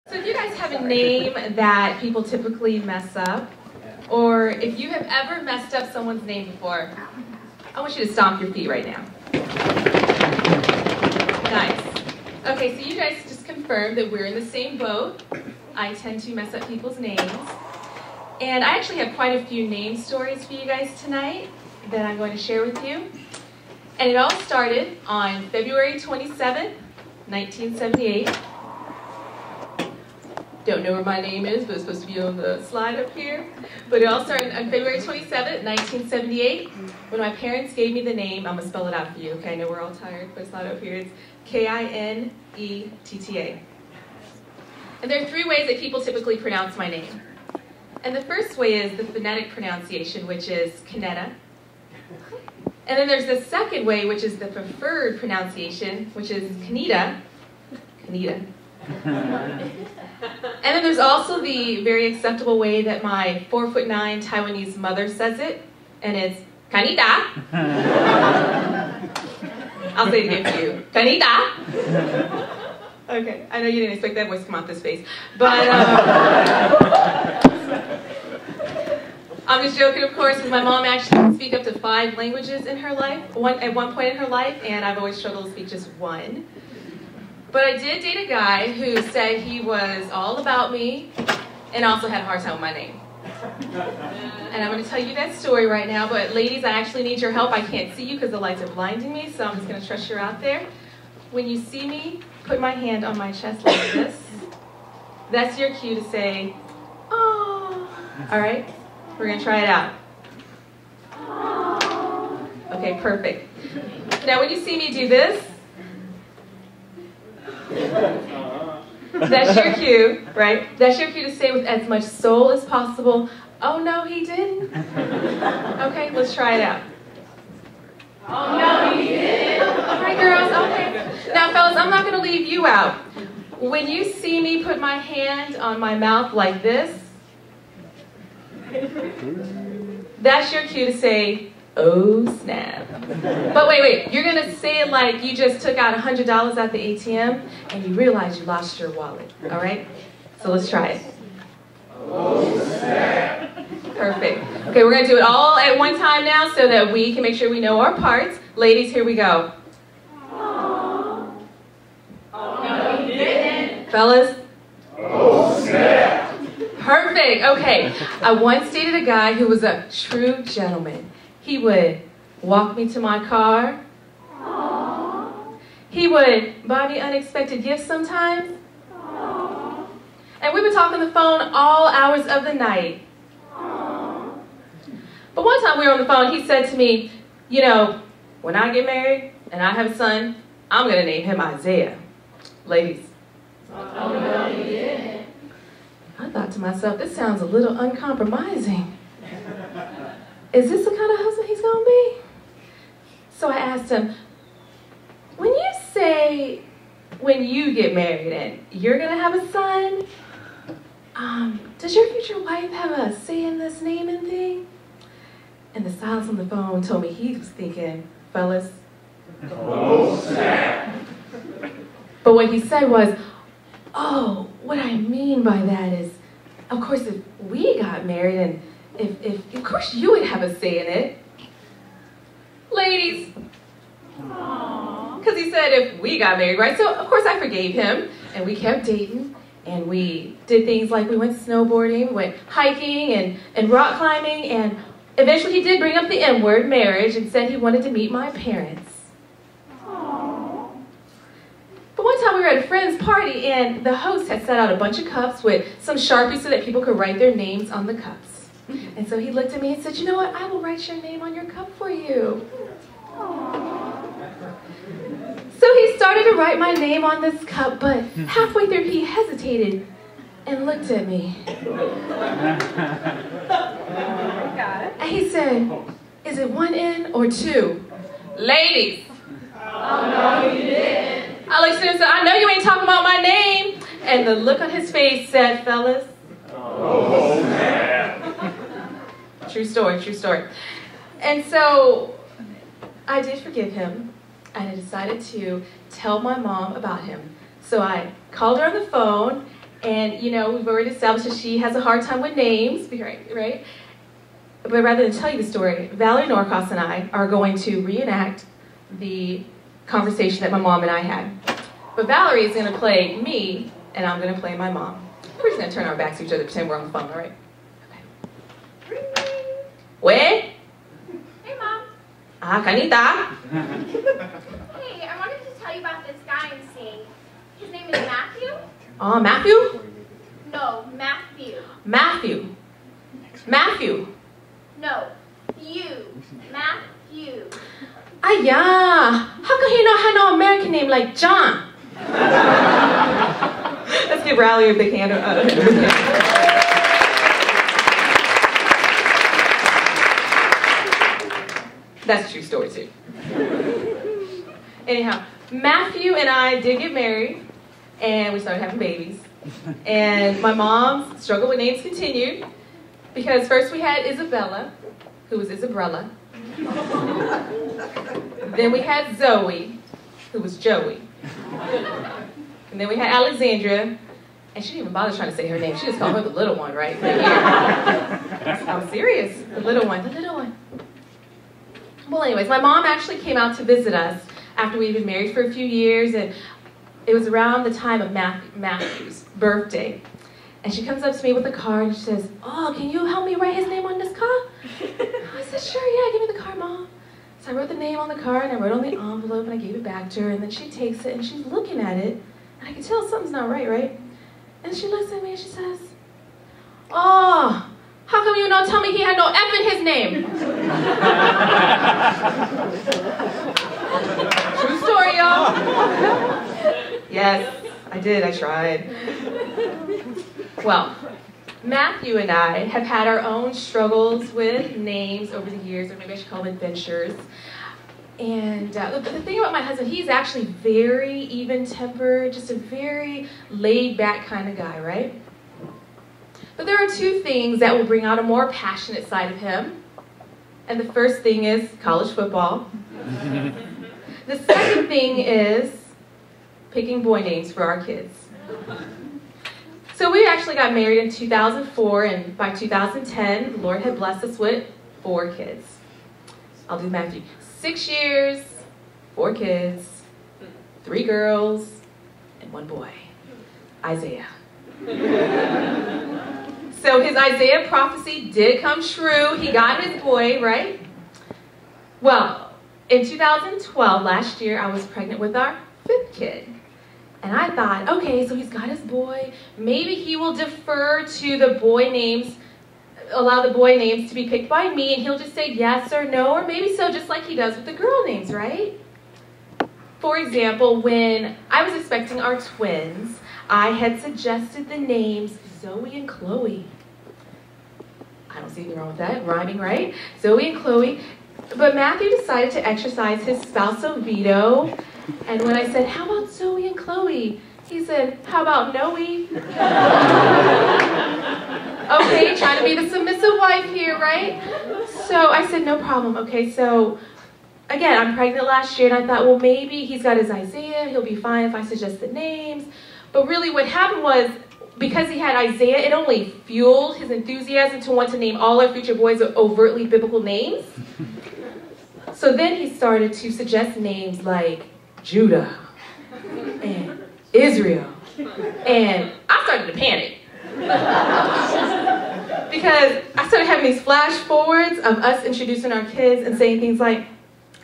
So if you guys have a name that people typically mess up, or if you have ever messed up someone's name before, I want you to stomp your feet right now. Nice. Okay, so you guys just confirmed that we're in the same boat. I tend to mess up people's names. And I actually have quite a few name stories for you guys tonight that I'm going to share with you. And it all started on February 27th, 1978. Don't know where my name is, but it's supposed to be on the slide up here. But it all started on February 27th, 1978, when my parents gave me the name. I'm going to spell it out for you, okay? I know we're all tired, but it's not up here. It's Kinetta. And there are three ways that people typically pronounce my name. And the first way is the phonetic pronunciation, which is Kinetta. And then there's the second way, which is the preferred pronunciation, which is Kinetta. Kinetta. And then there's also the very acceptable way that my 4'9" Taiwanese mother says it, and it's Kinetta. I'll say it again for you. Kinetta. Okay, I know you didn't expect that voice to come out this face, but I'm just joking, of course, because my mom actually can speak up to 5 languages in her life, at one point in her life, and I've always struggled to speak just one. But I did date a guy who said he was all about me and also had a hard time with my name. And I'm going to tell you that story right now, but ladies, I actually need your help. I can't see you because the lights are blinding me, so I'm just going to trust you're out there. When you see me, put my hand on my chest like this. That's your cue to say, oh. All right? We're going to try it out. Okay, perfect. Now when you see me do this, that's your cue, right? That's your cue to say with as much soul as possible, oh no, he didn't. Okay, let's try it out. Oh no, he didn't. All right, girls, okay. Now, fellas, I'm not going to leave you out. When you see me put my hand on my mouth like this, that's your cue to say, oh snap. But wait, you're going to say it like you just took out $100 at the ATM and you realize you lost your wallet, all right? So let's try it. Oh snap. Perfect. Okay, we're going to do it all at one time now so that we can make sure we know our parts. Ladies, here we go. Oh, no, he didn't. Fellas? Oh snap. Perfect. Okay. I once dated a guy who was a true gentleman. He would walk me to my car. Aww. He would buy me unexpected gifts sometimes. Aww. And we would talk on the phone all hours of the night. Aww. But one time we were on the phone, he said to me, you know, when I get married and I have a son, I'm going to name him Isaiah. Ladies. Oh, no, he didn't. I thought to myself, this sounds a little uncompromising. Is this the kind of husband he's going to be? So I asked him, when you say when you get married and you're going to have a son, does your future wife have a say in this naming thing? And the silence on the phone told me he was thinking, fellas. Oh, snap. But what he said was, oh, what I mean by that is, of course, if we got married and if of course you would have a say in it. Ladies. Because he said if we got married, right? So, of course, I forgave him, and we kept dating, and we did things like we went snowboarding, went hiking, and rock climbing, and eventually he did bring up the M word, marriage, and said he wanted to meet my parents. But one time we were at a friend's party, and the host had set out a bunch of cups with some Sharpies so that people could write their names on the cups. And so he looked at me and said, you know what, I will write your name on your cup for you. Aww. So he started to write my name on this cup, but halfway through he hesitated and looked at me. And he said, is it 1 N or 2? Ladies. Oh, no, you didn't. I looked at him and said, I know you ain't talking about my name. And the look on his face said, fellas. Oh, man. True story, true story. And so I did forgive him, and I decided to tell my mom about him. So I called her on the phone, And, you know, we've already established that she has a hard time with names, right? But rather than tell you the story, Valerie Norcross and I are going to reenact the conversation that my mom and I had. But Valerie is going to play me, and I'm going to play my mom. We're just going to turn our backs to each other, pretend we're on the phone, all right? Okay. Wait. Hey, Mom. Ah, Kinetta. Hey, I wanted to tell you about this guy I'm seeing. His name is Matthew. Oh, Matthew? No, Matthew. Matthew. Matthew. No, you. Matthew. Aya, how come he not have no American name like John? Let's give Riley a big hand. That's a true story too. Anyhow, Matthew and I did get married, and we started having babies. And my mom's struggle with names continued, because first we had Isabella, who was Isabella. Then we had Zoe, who was Joey. And then we had Alexandria, and she didn't even bother trying to say her name. She just called her the little one, right? I'm serious. The little one, the little one. Well, anyways, my mom actually came out to visit us after we'd been married for a few years, and it was around the time of Matthew's birthday. And she comes up to me with a card and she says, "Oh, can you help me write his name on this card?" I said, "Sure, yeah, give me the card, Mom." So I wrote the name on the card, and I wrote on the envelope, and I gave it back to her, and then she takes it, and she's looking at it, and I can tell something's not right, right? And she looks at me, and she says, "Oh, how come you don't tell me he had no F in his name?" True story, y'all. Yes, I did, I tried. Well, Matthew and I have had our own struggles with names over the years, or maybe I should call them adventures. And the thing about my husband, he's actually very even-tempered, just a very laid-back kind of guy, right? But there are two things that will bring out a more passionate side of him. And the first thing is college football. The second thing is picking boy names for our kids. So we actually got married in 2004, and by 2010, the Lord had blessed us with 4 kids. I'll do Matthew. 6 years, 4 kids, 3 girls, and 1 boy, Isaiah. So his Isaiah prophecy did come true. He got his boy, right? Well, in 2012, last year, I was pregnant with our 5th kid. And I thought, okay, so he's got his boy. Maybe he will defer to the boy names, allow the boy names to be picked by me, and he'll just say yes or no, or maybe so, just like he does with the girl names, right? For example, when I was expecting our twins, I had suggested the names Zoe and Chloe. I don't see anything wrong with that, rhyming, right? Zoe and Chloe. But Matthew decided to exercise his spousal veto, and when I said, "How about Zoe and Chloe?" he said, "How about Noe?" Okay, trying to be the submissive wife here, right? So I said, "No problem." Okay, so again, I'm pregnant last year, and I thought, well, maybe he's got his Isaiah, he'll be fine if I suggest the names. But really what happened was, because he had Isaiah, it only fueled his enthusiasm to want to name all our future boys with overtly biblical names. So then he started to suggest names like Judah and Israel, and I started to panic. Because I started having these flash forwards of us introducing our kids and saying things like,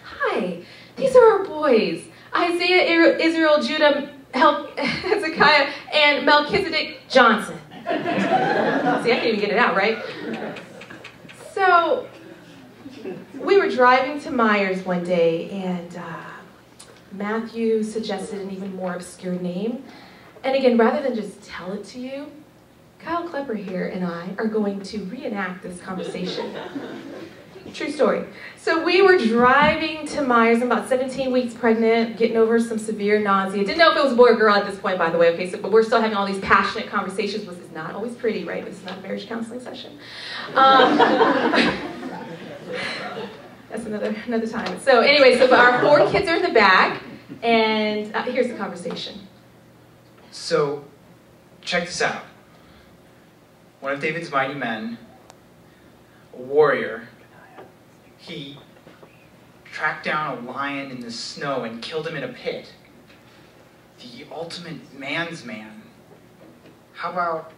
"Hi, these are our boys, Isaiah, Israel, Judah, Hezekiah, and Melchizedek Johnson." See, I can't even get it out, right? So we were driving to Myers one day, and Matthew suggested an even more obscure name. And again, rather than just tell it to you, Kyle Klepper here and I are going to reenact this conversation. True story. So we were driving to Myers, I'm about 17 weeks pregnant, getting over some severe nausea. Didn't know if it was a boy or girl at this point, by the way, okay, so, but we're still having all these passionate conversations, which is not always pretty, right? This is not a marriage counseling session. That's another time. So anyway, so our 4 kids are in the back, and here's the conversation. So, check this out. One of David's mighty men, a warrior, he tracked down a lion in the snow and killed him in a pit. The ultimate man's man. How about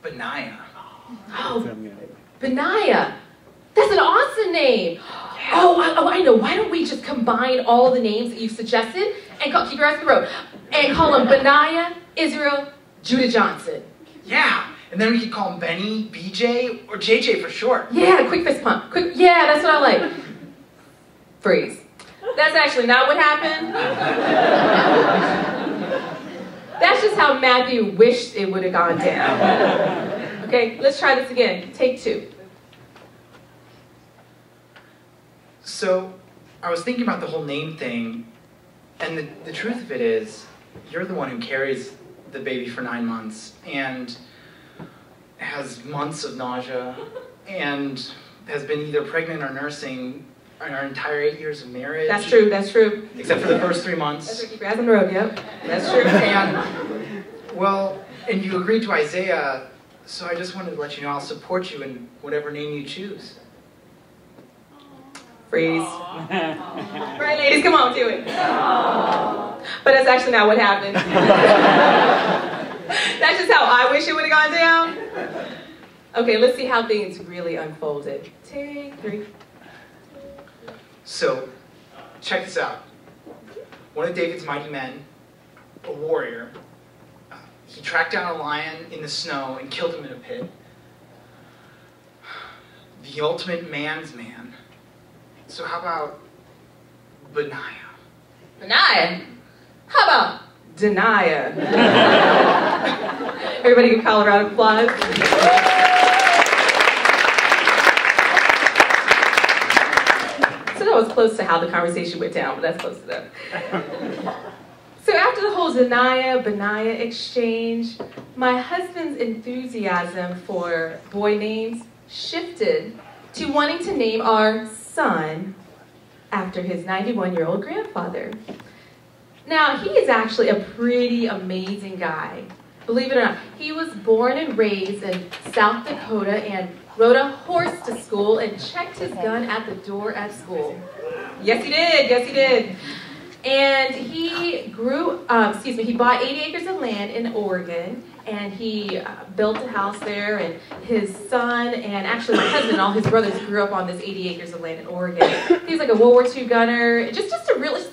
Benaiah? Oh, Benaiah. That's an awesome name. Oh, I know. Why don't we just combine all the names that you've suggested and keep your eyes on the road and call them Benaiah, Israel, Judah Johnson. Yeah, and then we could call him Benny, BJ, or JJ for short. Yeah, quick fist pump. Quick. Yeah, that's what I like. Freeze. That's actually not what happened. That's just how Matthew wished it would have gone down. Okay, let's try this again. Take 2. So, I was thinking about the whole name thing, and the truth of it is, you're the one who carries the baby for 9 months, and has months of nausea, and has been either pregnant or nursing our entire 8 years of marriage. That's true, that's true. Except for the first 3 months. That's right, keep your eyes on the road, yep. That's true. And, well, and you agreed to Isaiah, so I just wanted to let you know I'll support you in whatever name you choose. Freeze. Right, ladies, come on, do it. But that's actually not what happened. That's just how I wish it would have gone down. Okay, let's see how things really unfolded. Take 3. So, check this out. One of David's mighty men, a warrior, he tracked down a lion in the snow and killed him in a pit. The ultimate man's man. So how about Benaiah? Benaiah? How about Denia? Everybody give Kyle a round of applause. So that was close to how the conversation went down, but that's close enough. So after the whole Benaiah exchange, my husband's enthusiasm for boy names shifted to wanting to name our son after his 91-year-old grandfather. Now, he is actually a pretty amazing guy. Believe it or not, he was born and raised in South Dakota and rode a horse to school and checked his gun at the door at school. Yes, he did. Yes, he did. And he he bought 80 acres of land in Oregon, and he built a house there, and his son, and actually my husband and all his brothers grew up on this 80 acres of land in Oregon. He's like a World War II gunner, just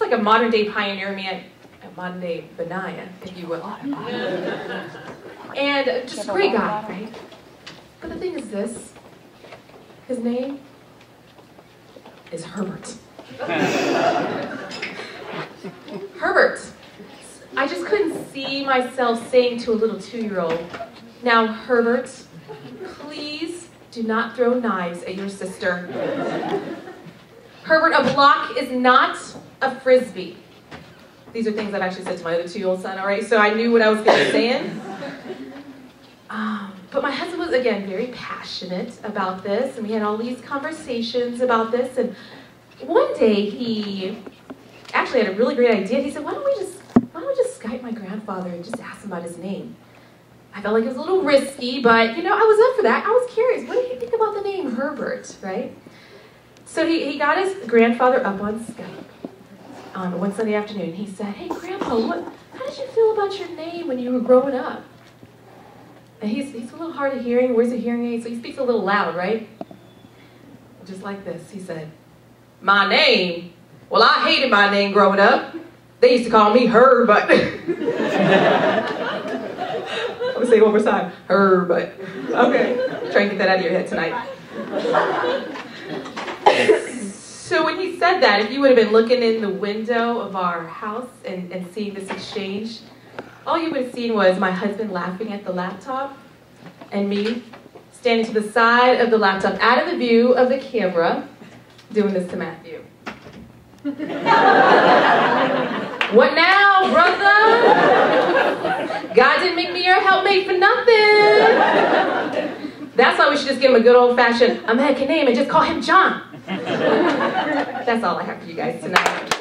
like a modern day pioneer man, a modern day Benaiah, if you will. And just a great guy, right? But the thing is this, his name is Herbert. Herbert. I just couldn't see myself saying to a little 2-year-old, "Now, Herbert, please do not throw knives at your sister." Herbert, a block is not a frisbee. These are things I've actually said to my other 2-year-old son, all right? So I knew what I was going to be saying. But my husband was, again, very passionate about this, and we had all these conversations about this, and one day he actually had a really great idea. He said, why don't we just Skype my grandfather and just ask him about his name? I felt like it was a little risky, but, you know, I was up for that. I was curious. What did he think about the name Herbert, right? So he got his grandfather up on Skype one Sunday afternoon. He said, "Hey, Grandpa, how did you feel about your name when you were growing up?" And he's a little hard of hearing, wears a hearing aid, so he speaks a little loud, right? Just like this. He said, "My name? Well, I hated my name growing up. They used to call me Herbert." I'm going to say it one more time. Herbert. Okay. Try and get that out of your head tonight. So when he said that, if you would have been looking in the window of our house and seeing this exchange, all you would have seen was my husband laughing at the laptop and me standing to the side of the laptop, out of the view of the camera, doing this to Matthew. What now, brother? God didn't make me your helpmate for nothing. That's why we should just give him a good old-fashioned American name and just call him John. That's all I have for you guys tonight.